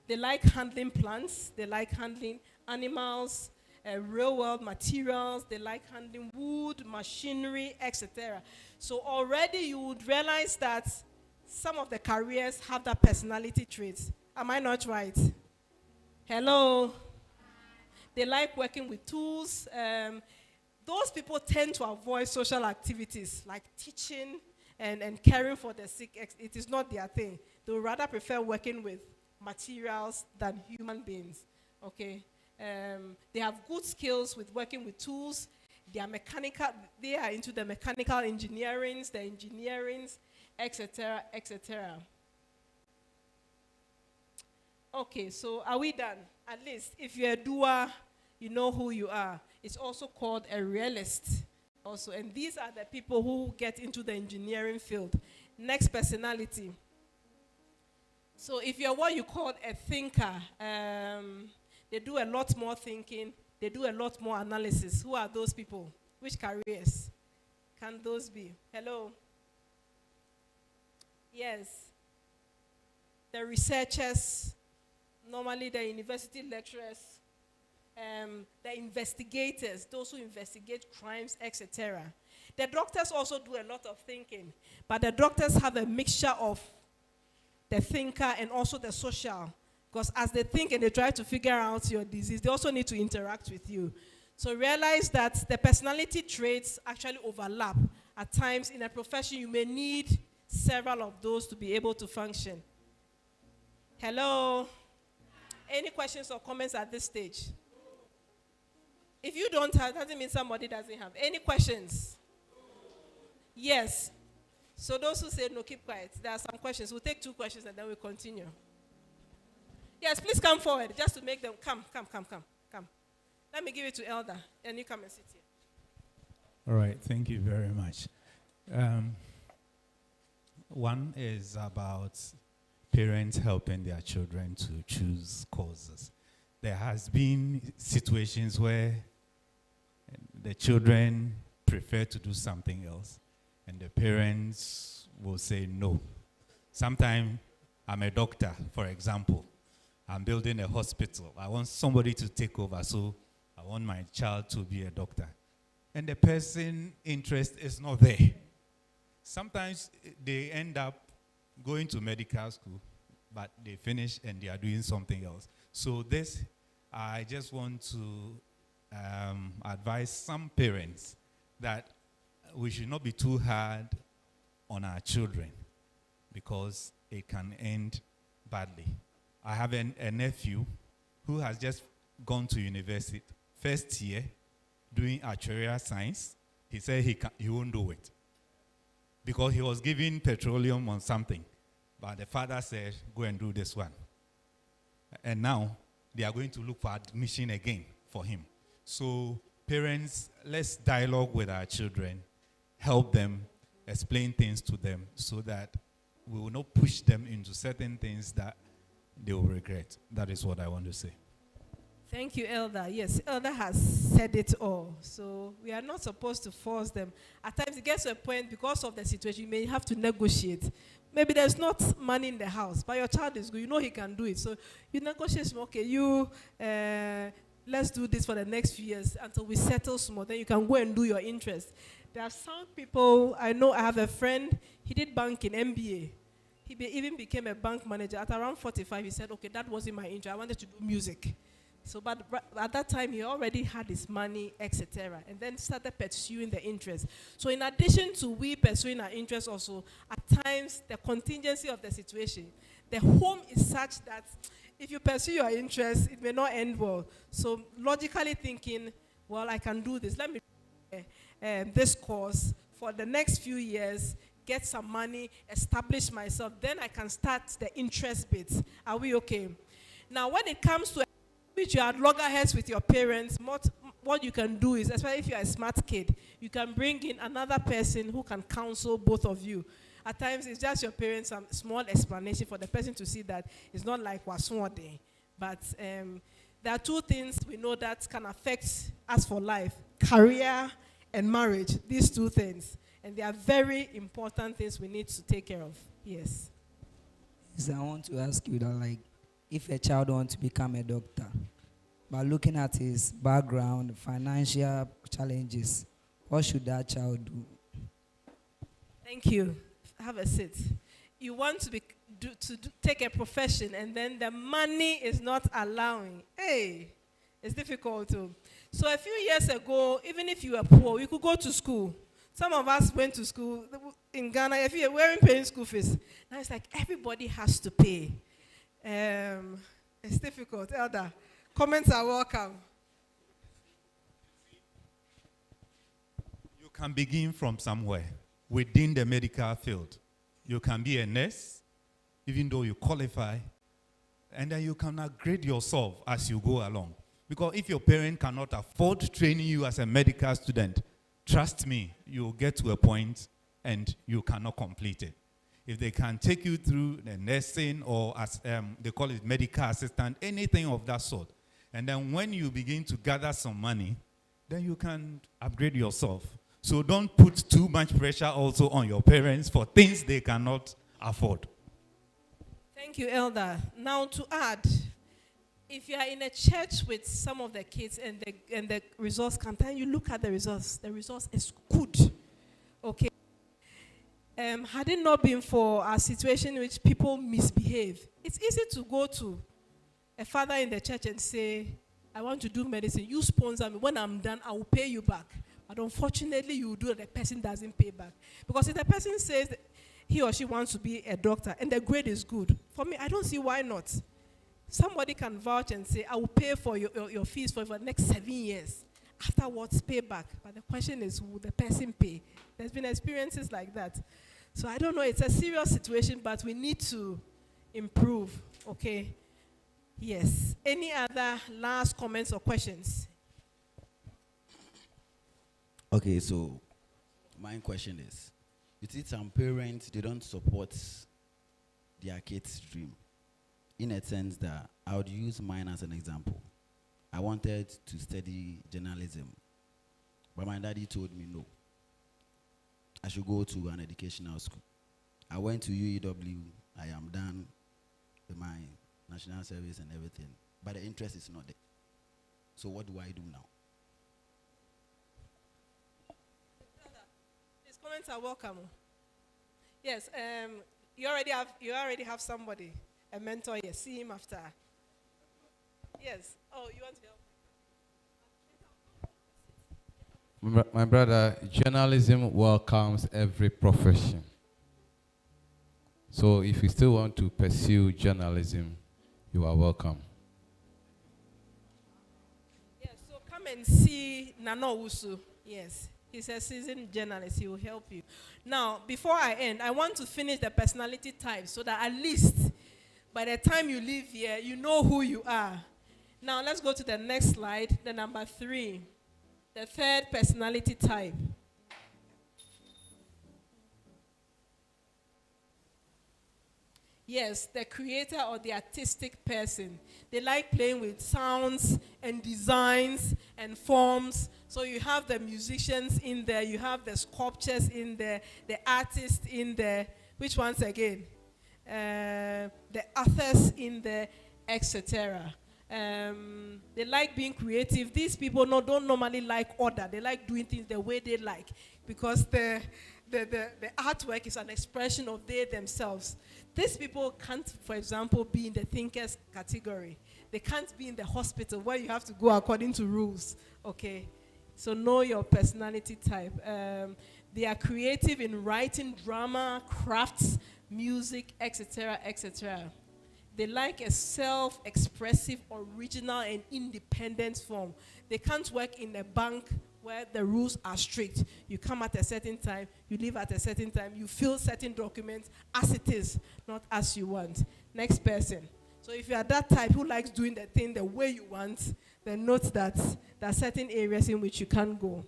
They like handling plans. They like handling animals, real world materials. They like handling wood, machinery, etc. So already you would realize that some of the careers have that personality traits. Am I not right? Hello? They like working with tools. Those people tend to avoid social activities like teaching and caring for the sick. It is not their thing. They would rather prefer working with materials than human beings. Okay? They have good skills with working with tools. They are mechanical. They are into the mechanical engineerings, the engineerings, etc., etc. Okay, so are we done? At least if you're a doer, you know who you are. It's also called a realist. Also, and these are the people who get into the engineering field. Next, personality. So if you're what you call a thinker, they do a lot more thinking. They do a lot more analysis. Who are those people? Which careers can those be? Hello? Yes. The researchers, normally the university lecturers, the investigators, those who investigate crimes, etc. The doctors also do a lot of thinking, but the doctors have a mixture of the thinker and also the social, because as they think and they try to figure out your disease, they also need to interact with you. So realize that the personality traits actually overlap. At times in a profession, you may need several of those to be able to function. Hello? Any questions or comments at this stage? If you don't have, doesn't mean somebody doesn't have. Any questions? Yes. So those who said no, keep quiet. There are some questions. We'll take 2 questions and then we'll continue. Yes, please come forward just to make them come. Let me give it to Elder, and you come and sit here. All right, thank you very much. One is about parents helping their children to choose courses. There has been situations where the children prefer to do something else, and the parents will say no. Sometimes I'm a doctor, for example. I'm building a hospital. I want somebody to take over, so I want my child to be a doctor. And the person's interest is not there. Sometimes they end up going to medical school, but they finish and they are doing something else. So this, I just want to advise some parents that we should not be too hard on our children because it can end badly. I have a nephew who has just gone to university, first year, doing actuarial science. He said he won't do it because he was given petroleum on something. But the father said, go and do this one. And now they are going to look for admission again for him. So parents, let's dialogue with our children, help them, explain things to them so that we will not push them into certain things that they will regret. That is what I want to say. Thank you, Elder. Yes, Elder has said it all. So we are not supposed to force them. At times it gets to a point because of the situation, you may have to negotiate. Maybe there's not money in the house, but your child is good. You know he can do it. So you negotiate, okay, let's do this for the next few years until we settle small. Then you can go and do your interest. There are some people, I know I have a friend, he did banking, MBA. He even became a bank manager. At around 45, he said, okay, that wasn't my interest. I wanted to do music. So, but at that time, he already had his money, etc., and then started pursuing the interest. So in addition to we pursuing our interest also, at times, the contingency of the situation, the home is such that if you pursue your interest, it may not end well. So logically thinking, well, I can do this. Let me do this course for the next few years, get some money, establish myself, then I can start the interest bits. Are we okay? Now, when it comes to which you are at loggerheads with your parents, what you can do is, especially if you are a smart kid, you can bring in another person who can counsel both of you. At times, it's just your parents, some small explanation for the person to see that it's not like waswade. But there are 2 things we know that can affect us for life: career and marriage. These 2 things. And they are very important things we need to take care of. Yes. So I want to ask you that, like, if a child wants to become a doctor, but looking at his background, financial challenges, what should that child do? Thank you. Have a seat. You want to take a profession, and then the money is not allowing. Hey, it's difficult too. So a few years ago, even if you were poor, you could go to school. Some of us went to school in Ghana. If you weren't paying school fees, now it's like everybody has to pay. It's difficult. Elder, comments are welcome. You can begin from somewhere within the medical field. You can be a nurse, even though you qualify, and then you can upgrade yourself as you go along. Because if your parent cannot afford training you as a medical student, trust me, you'll get to a point and you cannot complete it. If they can take you through the nursing or as they call it medical assistant, anything of that sort, and then when you begin to gather some money, then you can upgrade yourself. So don't put too much pressure also on your parents for things they cannot afford. Thank you, Elder. Now to add, if you are in a church with some of the kids and the results come, then you look at the results is good. Okay. Had it not been for a situation in which people misbehave, it's easy to go to a father in the church and say, I want to do medicine. You sponsor me. When I'm done, I will pay you back. But unfortunately, you do it, the person doesn't pay back. Because if the person says he or she wants to be a doctor and the grade is good, for me, I don't see why not. Somebody can vouch and say, I will pay for your fees for the next 7 years. Afterwards, pay back. But the question is, will the person pay? There's been experiences like that. So I don't know, it's a serious situation, but we need to improve, okay? Yes. Any other last comments or questions? Okay, so my question is, you see some parents, they don't support their kids' dream. In a sense that I would use mine as an example. I wanted to study journalism, but my daddy told me no. I should go to an educational school. I went to UEW. I am done with my national service and everything, but the interest is not there. So what do I do now? These comments are welcome. Yes, you already have somebody, a mentor here. See him after. Yes. Oh, you want to help? My brother, journalism welcomes every profession. So if you still want to pursue journalism, you are welcome. Yes, so come and see Nano Usu. Yes, he's a seasoned journalist. He will help you. Now, before I end, I want to finish the personality types so that at least by the time you leave here, you know who you are. Now, let's go to the next slide, the number 3. The third personality type. Yes, the creator or the artistic person. They like playing with sounds and designs and forms. So you have the musicians in there, you have the sculptures in there, the artists in there. Which ones again? The authors in there, etc. They like being creative. These people don't normally like order. They like doing things the way they like, because the artwork is an expression of they themselves. These people can't, for example, be in the thinkers category. They can't be in the hospital where you have to go according to rules. Okay, so know your personality type. They are creative in writing, drama, crafts, music, etc., etc. They like a self-expressive, original, and independent form. They can't work in a bank where the rules are strict. You come at a certain time, you leave at a certain time, you fill certain documents as it is, not as you want. Next person. So if you are that type who likes doing the thing the way you want, then note that there are certain areas in which you can't go.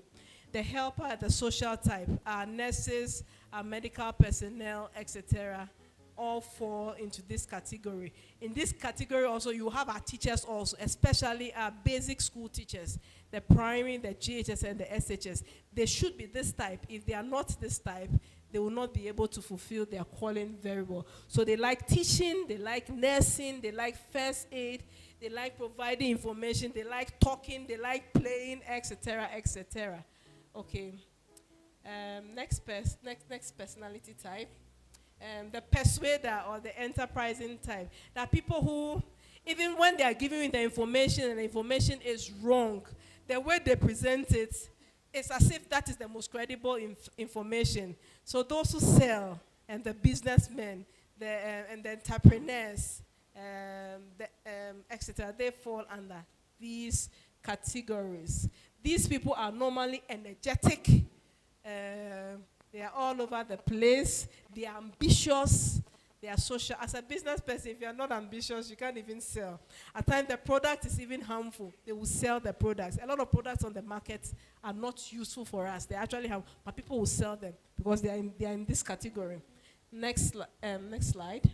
The helper, the social type, are nurses, are medical personnel, etc., all fall into this category. In this category also, you have our teachers also, especially our basic school teachers, the primary, the GHS, and the SHS. They should be this type. If they are not this type, they will not be able to fulfill their calling very well. So they like teaching, they like nursing, they like first aid, they like providing information, they like talking, they like playing, etc., etc. Okay. Next personality type. The persuader or the enterprising type. There are people who, even when they are giving you the information and the information is wrong, the way they present it, it's as if that is the most credible information. So those who sell, and the businessmen, and the entrepreneurs, etc., they fall under these categories. These people are normally energetic. They are all over the place. They are ambitious. They are social. As a business person, if you are not ambitious, you can't even sell. At times, the product is even harmful. They will sell the products. A lot of products on the market are not useful for us. They actually have, but people will sell them because they are in this category. Next slide.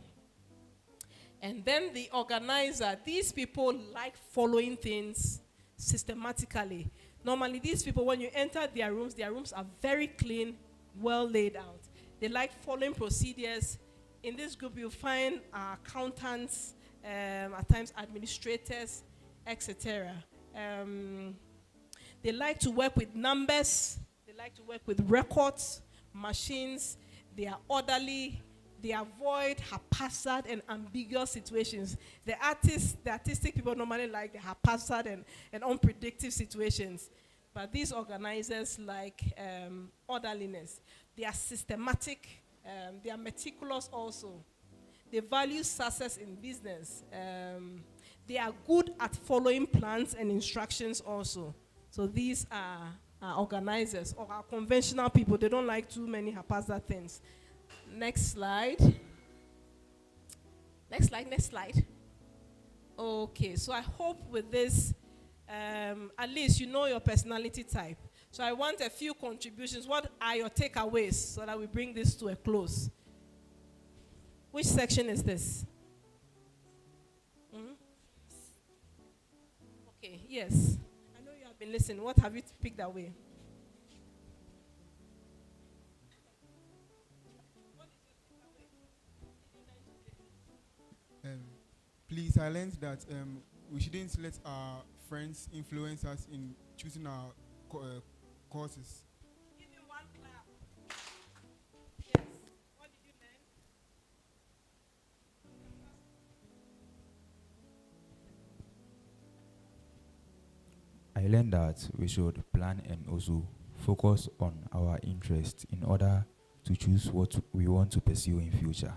And then the organizer. These people like following things systematically. Normally, these people, when you enter their rooms are very clean, well laid out. They like following procedures. In this group, you'll find accountants, at times administrators, etc. They like to work with numbers. They like to work with records, machines. They are orderly. They avoid haphazard and ambiguous situations. The artistic people normally like the haphazard and unpredictable situations. But these organizers like orderliness. They are systematic. They are meticulous also. They value success in business. They are good at following plans and instructions also. So these are organizers or are conventional people. They don't like too many haphazard things. Next slide. Next slide. Okay, so I hope with this, at least you know your personality type. So I want a few contributions. What are your takeaways so that we bring this to a close? Which section is this? Okay, yes. I know you have been listening. What have you picked away? Please, I learned that we shouldn't let our friends influence us in choosing our courses. Give me one clap. Yes. What did you learn? I learned that we should plan and also focus on our interests in order to choose what we want to pursue in future.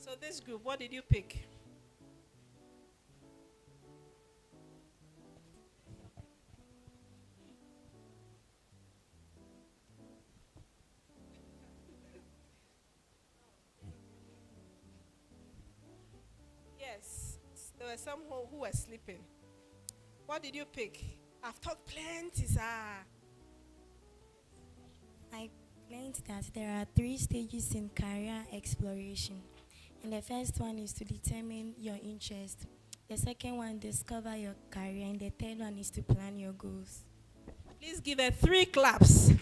So this group, what did you pick? Yes, there were some who were sleeping. What did you pick? I've talked plenty, sir. I learned that there are 3 stages in career exploration. And the first one is to determine your interest. The second one, discover your career. And the third one is to plan your goals. Please give it 3 claps.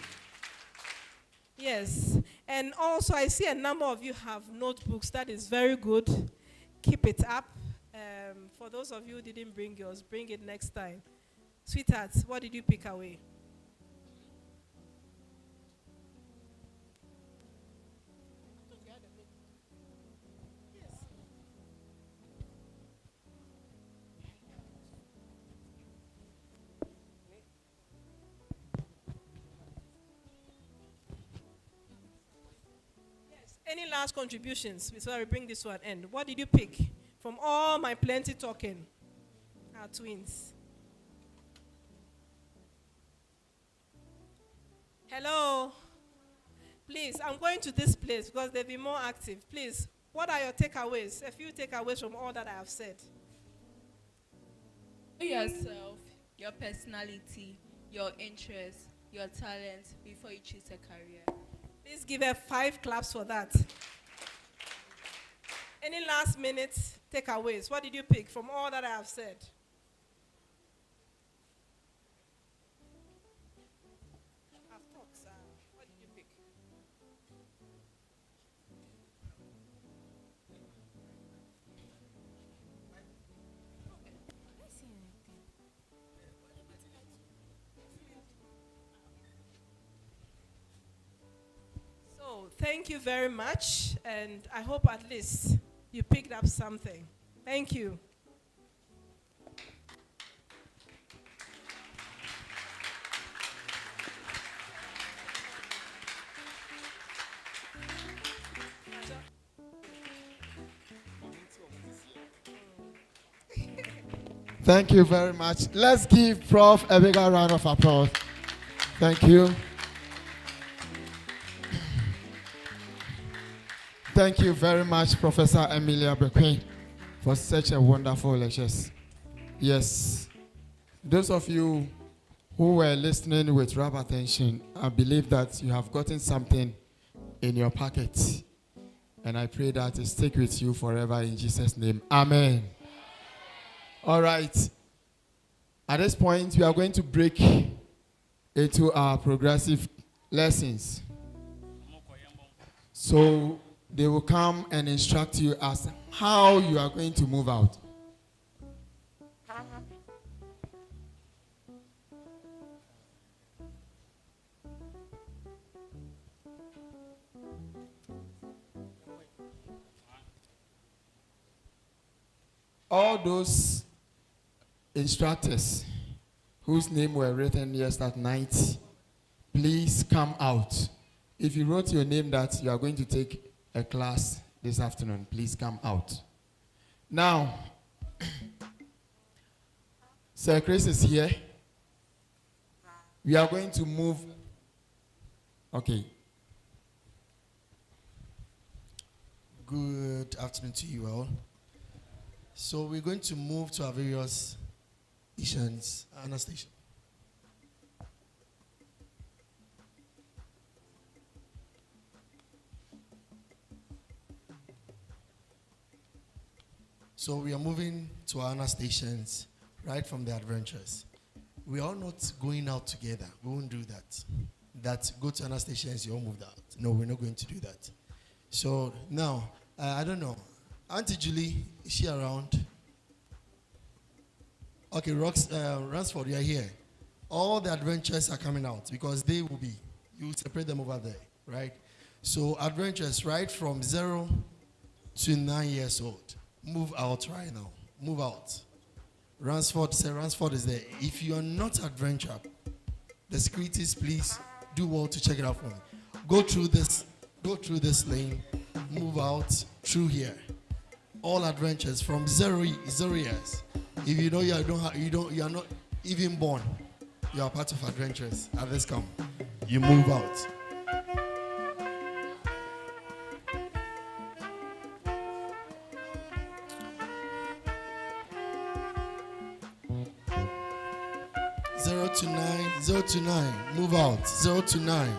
Yes. And also, I see a number of you have notebooks. That is very good. Keep it up. For those of you who didn't bring yours, bring it next time. Sweethearts, what did you pick away? Any last contributions before we bring this to an end? What did you pick from all my plenty talking? Our twins. Hello. Please, I'm going to this place because they'll be more active. Please, what are your takeaways? A few takeaways from all that I have said. Know yourself, your personality, your interests, your talent before you choose a career. Please give her 5 claps for that. Any last minute takeaways? What did you pick from all that I have said? I've talked, sir. What did you pick? So, thank you very much, and I hope at least you picked up something. Thank you. Thank you very much. Let's give Prof a bigger round of applause. Thank you. Thank you very much, Professor Emilia Bequin, for such a wonderful lectures. Yes, those of you who were listening with rapt attention, I believe that you have gotten something in your pocket. And I pray that it stick with you forever in Jesus' name. Amen. All right. At this point, we are going to break into our progressive lessons. So they will come and instruct you as how you are going to move out. All those instructors whose name were written yesterday night, please come out. If you wrote your name that you are going to take a class this afternoon, please come out. Now, Sir Chris is here. We are going to move. Okay. Good afternoon to you all. So we're going to move to our various issues. Anastasia. So we are moving to our Anna stations right from the adventures. We are not going out together. We won't do that. That go to Anna stations, you all moved out. No, we're not going to do that. So now, I don't know. Auntie Julie, is she around? Okay, Ransford, you are here. All the adventures are coming out because they will be. You separate them over there, right? So adventures right from 0 to 9 years old. Move out right now. Move out. Ransford is there. If you are not adventure, the securities, please do well to check it out for me. Go through this lane, move out through here. All adventures from 0 years. If you know you are not even born, you are part of adventures. At this come, you move out. Zero to nine, move out. 0 to 9.